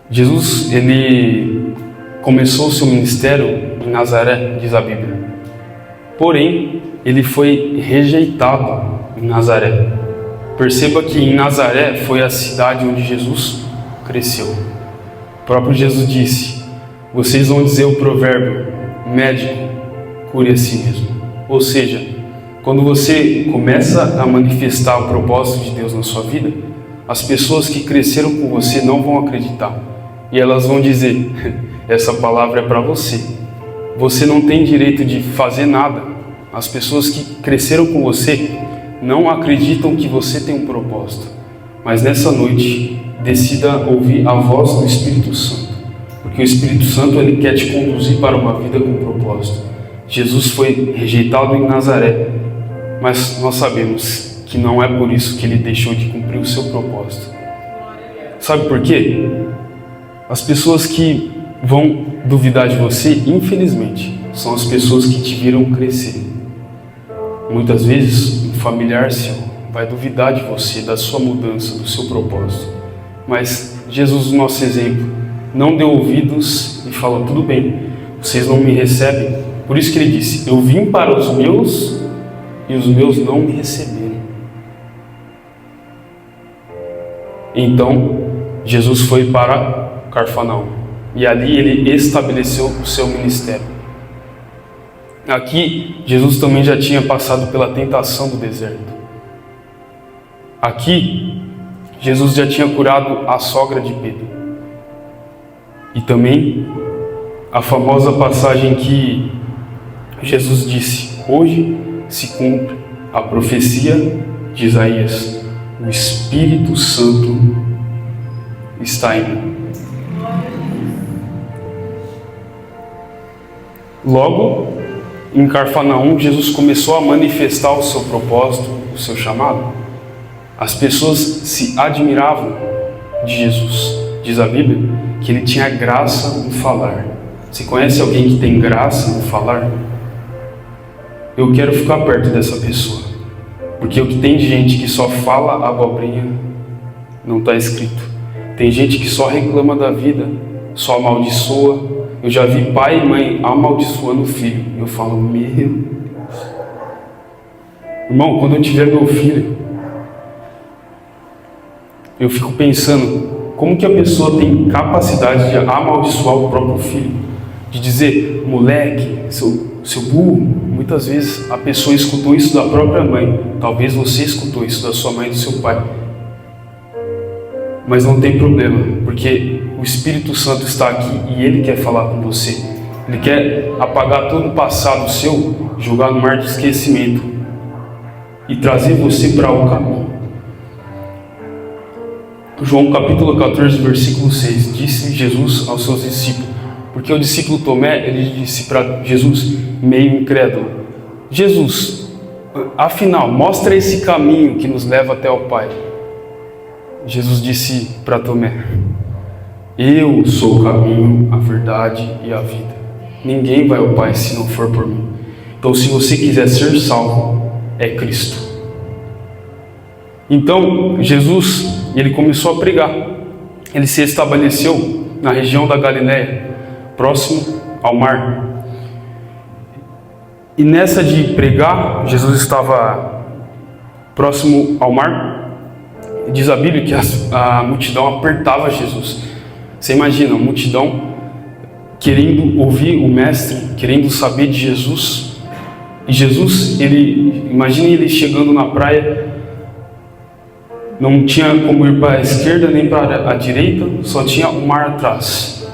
Jesus, ele começou o seu ministério em Nazaré, diz a Bíblia. Porém, ele foi rejeitado em Nazaré. Perceba que em Nazaré foi a cidade onde Jesus cresceu. O próprio Jesus disse: vocês vão dizer o provérbio, médico, cure a si mesmo. Ou seja, quando você começa a manifestar o propósito de Deus na sua vida, as pessoas que cresceram com você não vão acreditar. E elas vão dizer: essa palavra é para você. Você não tem direito de fazer nada. As pessoas que cresceram com você não acreditam que você tem um propósito. Mas nessa noite, decida ouvir a voz do Espírito Santo. Porque o Espírito Santo, ele quer te conduzir para uma vida com propósito. Jesus foi rejeitado em Nazaré, mas nós sabemos que não é por isso que ele deixou de cumprir o seu propósito. Sabe por quê? As pessoas que vão duvidar de você, infelizmente, são as pessoas que te viram crescer. Muitas vezes, um familiar seu vai duvidar de você, da sua mudança, do seu propósito. Mas Jesus, o nosso exemplo, não deu ouvidos e falou: tudo bem, vocês não me recebem. Por isso que ele disse: eu vim para os meus e os meus não me receberam. Então, Jesus foi para Cafarnaum e ali ele estabeleceu o seu ministério. Aqui, Jesus também já tinha passado pela tentação do deserto. Aqui, Jesus já tinha curado a sogra de Pedro. E também a famosa passagem que Jesus disse: hoje se cumpre a profecia de Isaías, o Espírito Santo está em mim. Logo, em Cafarnaum, Jesus começou a manifestar o seu propósito, o seu chamado. As pessoas se admiravam de Jesus. Diz a Bíblia que ele tinha graça no falar. Você conhece alguém que tem graça no falar? Eu quero ficar perto dessa pessoa, porque o que tem de gente que só fala abobrinha não está escrito. Tem gente que só reclama da vida, só amaldiçoa. Eu já vi pai e mãe amaldiçoando o filho. Eu falo: meu Deus. Irmão, quando eu tiver meu filho, eu fico pensando, como que a pessoa tem capacidade de amaldiçoar o próprio filho? De dizer: moleque, seu burro. Muitas vezes a pessoa escutou isso da própria mãe. Talvez você escutou isso da sua mãe e do seu pai. Mas não tem problema, porque o Espírito Santo está aqui e ele quer falar com você. Ele quer apagar todo o passado seu, jogar no mar de esquecimento e trazer você para o caminho. João capítulo 14, versículo 6, disse Jesus aos seus discípulos, porque o discípulo Tomé, ele disse para Jesus, meio incrédulo: Jesus, afinal, mostra esse caminho que nos leva até o Pai. Jesus disse para Tomé: eu sou o caminho, a verdade e a vida. Ninguém vai ao Pai se não for por mim. Então, se você quiser ser salvo, é Cristo. Então, Jesus, ele começou a pregar. Ele se estabeleceu na região da Galileia, próximo ao mar. E nessa de pregar, Jesus estava próximo ao mar. Diz a Bíblia que a multidão apertava Jesus. Você imagina, a multidão querendo ouvir o Mestre, querendo saber de Jesus. E Jesus, imagine ele chegando na praia, não tinha como ir para a esquerda nem para a direita, só tinha o mar atrás.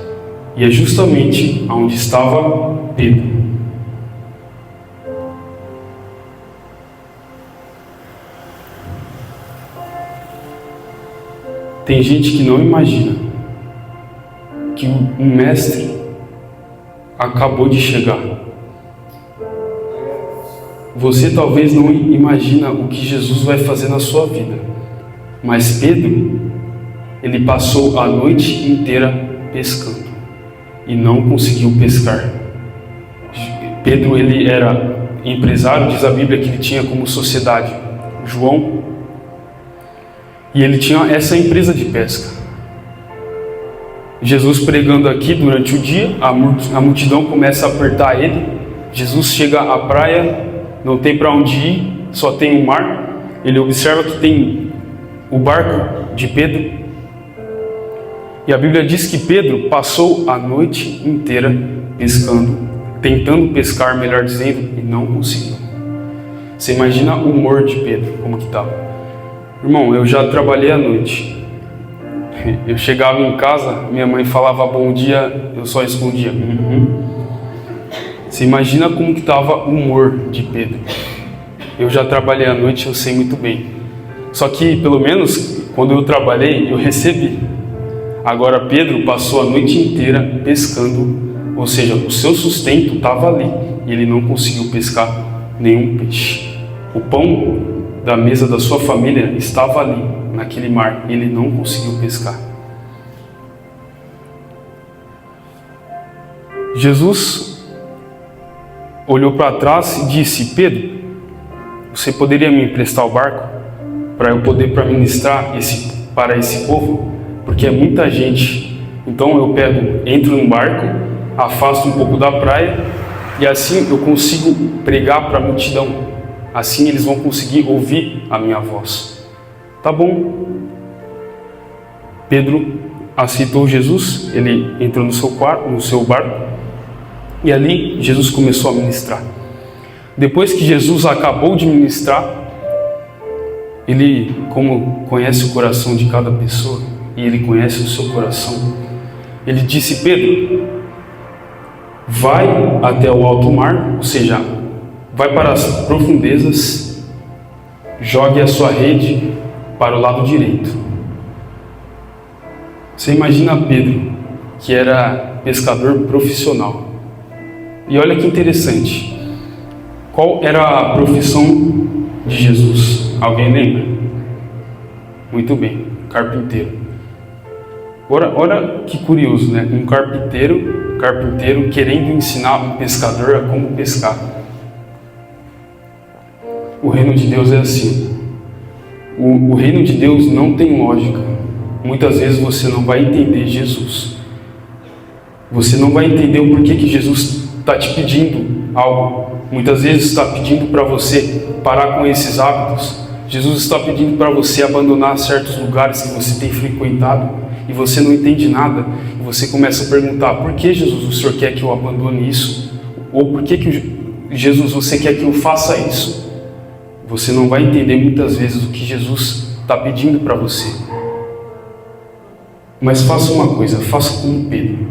E é justamente onde estava Pedro. Tem gente que não imagina que um mestre acabou de chegar. Você talvez não imagina o que Jesus vai fazer na sua vida, mas Pedro, ele passou a noite inteira pescando e não conseguiu pescar. Pedro, ele era empresário, diz a Bíblia que ele tinha como sociedade João, e ele tinha essa empresa de pesca. Jesus pregando aqui durante o dia, a multidão começa a apertar ele. Jesus chega à praia, não tem para onde ir, só tem o mar. Ele observa que tem o barco de Pedro. E a Bíblia diz que Pedro passou a noite inteira pescando, tentando pescar, melhor dizendo, e não conseguiu. Você imagina o humor de Pedro, como que estava. Irmão, eu já trabalhei à noite. Eu chegava em casa, minha mãe falava bom dia, eu só respondia Você imagina como que estava o humor de Pedro. Eu já trabalhei à noite, eu sei muito bem. Só que, pelo menos, quando eu trabalhei, eu recebi. Agora Pedro passou a noite inteira pescando, ou seja, o seu sustento estava ali, e ele não conseguiu pescar nenhum peixe. O pão da mesa da sua família estava ali, naquele mar, e ele não conseguiu pescar. Jesus olhou para trás e disse: Pedro, você poderia me emprestar o barco para eu poder ministrar para esse povo? Porque é muita gente. Então eu entro num barco, afasto um pouco da praia e assim eu consigo pregar para a multidão. Assim eles vão conseguir ouvir a minha voz. Tá bom. Pedro aceitou Jesus, ele entrou no seu barco e ali Jesus começou a ministrar. Depois que Jesus acabou de ministrar, ele, como conhece o coração de cada pessoa, e ele conhece o seu coração, ele disse: Pedro, vai até o alto mar, ou seja, vai para as profundezas, jogue a sua rede para o lado direito. Você imagina Pedro, que era pescador profissional. E olha que interessante. Qual era a profissão de Jesus? Alguém lembra? Muito bem, carpinteiro. Olha que curioso, né? Um carpinteiro querendo ensinar um pescador a como pescar. O reino de Deus é assim. O reino de Deus não tem lógica. Muitas vezes você não vai entender Jesus. Você não vai entender o porquê que Jesus está te pedindo algo. Muitas vezes está pedindo para você parar com esses hábitos. Jesus está pedindo para você abandonar certos lugares que você tem frequentado e você não entende nada. E você começa a perguntar: por que, Jesus, o Senhor quer que eu abandone isso? Ou por que Jesus, você quer que eu faça isso? Você não vai entender muitas vezes o que Jesus está pedindo para você. Mas faça uma coisa, faça como Pedro.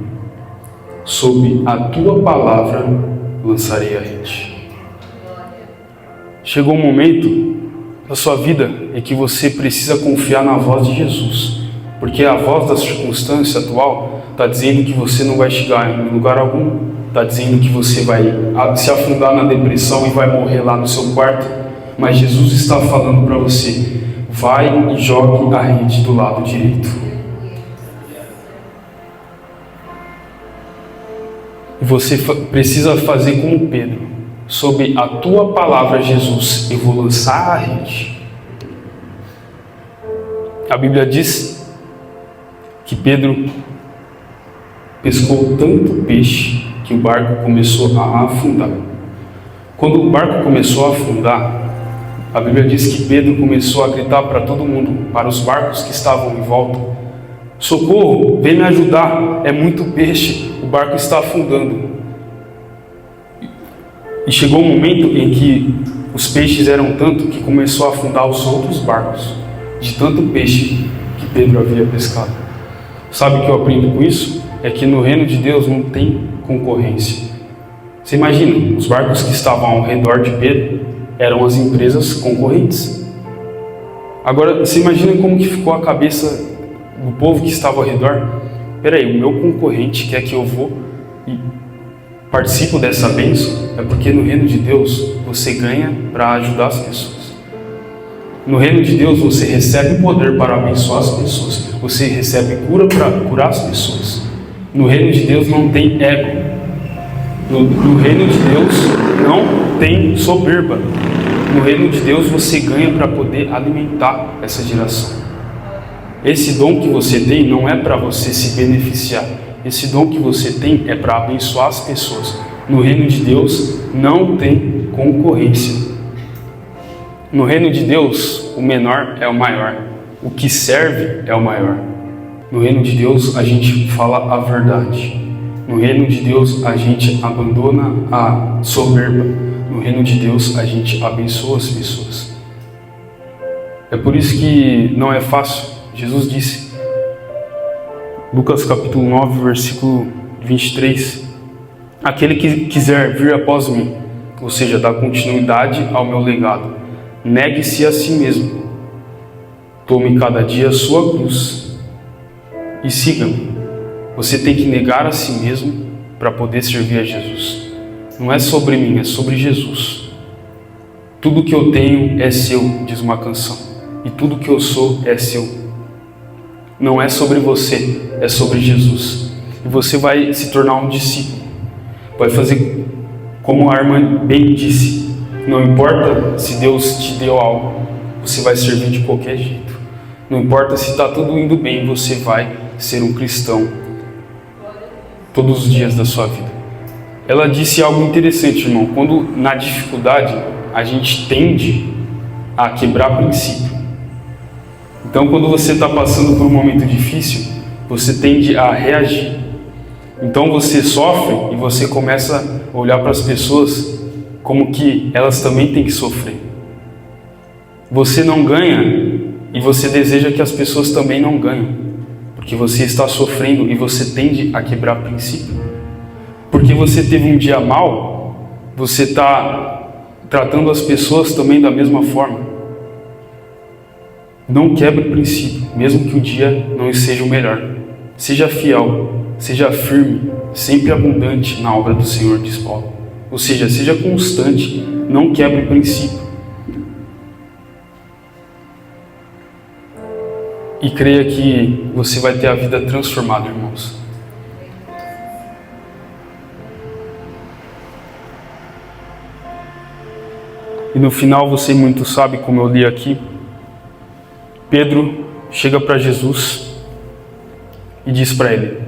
Sob a tua palavra lançarei a rede. Chegou um momento da sua vida em que você precisa confiar na voz de Jesus, porque a voz da circunstância atual está dizendo que você não vai chegar em lugar algum, está dizendo que você vai se afundar na depressão e vai morrer lá no seu quarto, mas Jesus está falando para você: vai e jogue a rede do lado direito. E você precisa fazer como Pedro. Sob a tua palavra, Jesus, eu vou lançar a rede. A Bíblia diz que Pedro pescou tanto peixe que o barco começou a afundar. Quando o barco começou a afundar, a Bíblia diz que Pedro começou a gritar para todo mundo, para os barcos que estavam em volta: socorro, vem me ajudar, é muito peixe, o barco está afundando. E chegou um momento em que os peixes eram tanto que começou a afundar os outros barcos, de tanto peixe que Pedro havia pescado. Sabe o que eu aprendo com isso? É que no reino de Deus não tem concorrência. Você imagina, os barcos que estavam ao redor de Pedro eram as empresas concorrentes. Agora, você imagina como que ficou a cabeça do povo que estava ao redor? Peraí, o meu concorrente quer que eu vou e participo dessa bênção? É porque no reino de Deus você ganha para ajudar as pessoas. No reino de Deus você recebe poder para abençoar as pessoas. Você recebe cura para curar as pessoas. No reino de Deus não tem ego. No reino de Deus não tem soberba. No reino de Deus você ganha para poder alimentar essa geração. Esse dom que você tem não é para você se beneficiar. Esse dom que você tem é para abençoar as pessoas. No reino de Deus não tem concorrência. No reino de Deus, o menor é o maior. O que serve é o maior. No reino de Deus, a gente fala a verdade. No reino de Deus, a gente abandona a soberba. No reino de Deus, a gente abençoa as pessoas. É por isso que não é fácil. Jesus disse, Lucas capítulo 9, versículo 23, aquele que quiser vir após mim, ou seja, dar continuidade ao meu legado, negue-se a si mesmo, tome cada dia a sua cruz e siga-me. Você tem que negar a si mesmo para poder servir a Jesus. Não é sobre mim, é sobre Jesus. Tudo que eu tenho é seu, diz uma canção, e tudo que eu sou é seu. Não é sobre você, é sobre Jesus. E você vai se tornar um discípulo. Vai fazer como a irmã bem disse. Não importa se Deus te deu algo, você vai servir de qualquer jeito. Não importa se está tudo indo bem, você vai ser um cristão todos os dias da sua vida. Ela disse algo interessante, irmão. Quando na dificuldade, a gente tende a quebrar princípio. Então, quando você está passando por um momento difícil, você tende a reagir. Então, você sofre e você começa a olhar para as pessoas como que elas também têm que sofrer. Você não ganha e você deseja que as pessoas também não ganhem, porque você está sofrendo e você tende a quebrar princípio. Porque você teve um dia mal, você está tratando as pessoas também da mesma forma. Não quebre princípio, mesmo que o dia não seja o melhor. Seja fiel, seja firme, sempre abundante na obra do Senhor, diz Paulo. Ou seja, seja constante, não quebre princípio. E creia que você vai ter a vida transformada, irmãos. E no final, você muito sabe, como eu li aqui, Pedro chega para Jesus e diz para ele,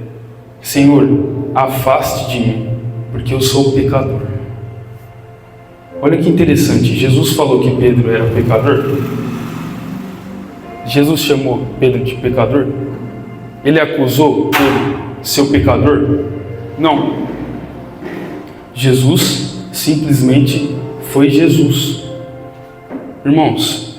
Senhor, afaste de mim, porque eu sou pecador. Olha que interessante, Jesus falou que Pedro era pecador. Jesus chamou Pedro de pecador? Ele acusou Pedro de ser pecador? Não. Jesus simplesmente foi Jesus. Irmãos,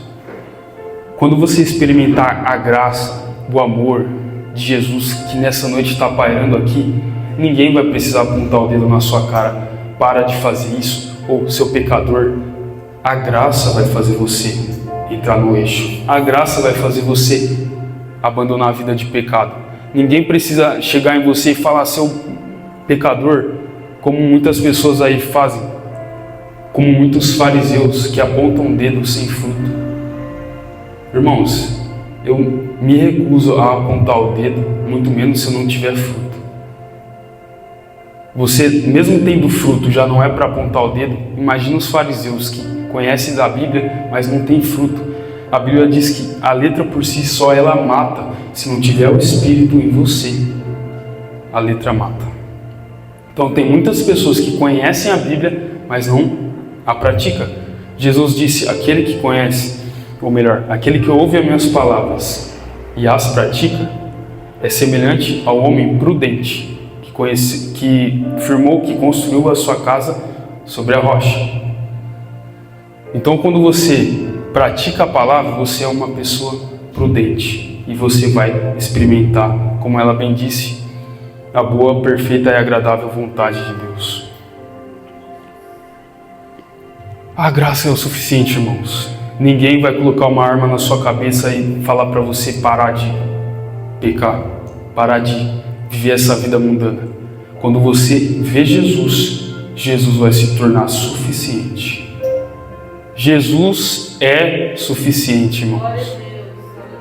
quando você experimentar a graça, o amor de Jesus que nessa noite está pairando aqui, ninguém vai precisar apontar o dedo na sua cara, para de fazer isso, ou seu pecador. A graça vai fazer você entrar no eixo. A graça vai fazer você abandonar a vida de pecado. Ninguém precisa chegar em você e falar seu pecador, como muitas pessoas aí fazem, como muitos fariseus que apontam o dedo sem fruto. Irmãos, eu me recuso a apontar o dedo, muito menos se eu não tiver fruto. Você, mesmo tendo fruto, já não é para apontar o dedo. Imagina os fariseus que conhecem da Bíblia, mas não tem fruto. A Bíblia diz que a letra por si só, ela mata. Se não tiver o Espírito em você, a letra mata. Então tem muitas pessoas que conhecem a Bíblia, mas não a praticam. Jesus disse, aquele que conhece, ou melhor, aquele que ouve as minhas palavras e as pratica, é semelhante ao homem prudente, que firmou, que construiu a sua casa sobre a rocha. Então, quando você pratica a palavra, você é uma pessoa prudente e você vai experimentar, como ela bem disse, a boa, perfeita e agradável vontade de Deus. A graça é o suficiente, irmãos. Ninguém vai colocar uma arma na sua cabeça e falar para você parar de pecar, parar de viver essa vida mundana. Quando você vê Jesus, Jesus vai se tornar suficiente. Jesus é suficiente, irmãos.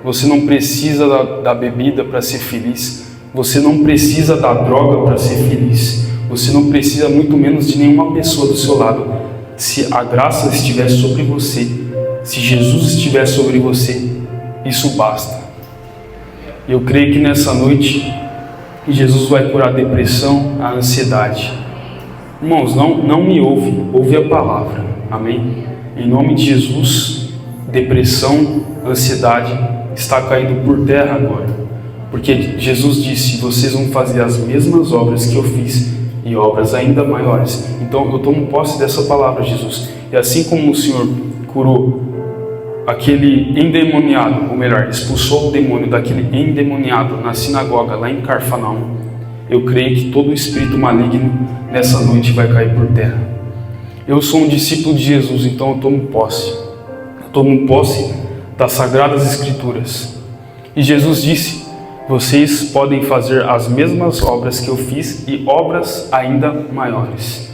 Você não precisa da bebida para ser feliz. Você não precisa da droga para ser feliz. Você não precisa muito menos de nenhuma pessoa do seu lado. Se a graça estiver sobre você, se Jesus estiver sobre você, isso basta. Eu creio que nessa noite Jesus vai curar a depressão, a ansiedade. Irmãos, não me ouve a palavra. Amém? Em nome de Jesus, depressão, ansiedade está caindo por terra agora. Porque Jesus disse: vocês vão fazer as mesmas obras que eu fiz e obras ainda maiores. Então eu tomo posse dessa palavra, Jesus. E assim como o Senhor curou aquele endemoniado, ou melhor, expulsou o demônio daquele endemoniado na sinagoga lá em Cafarnaum, eu creio que todo espírito maligno nessa noite vai cair por terra. Eu sou um discípulo de Jesus, então eu tomo posse. Eu tomo posse das Sagradas Escrituras. E Jesus disse: vocês podem fazer as mesmas obras que eu fiz e obras ainda maiores.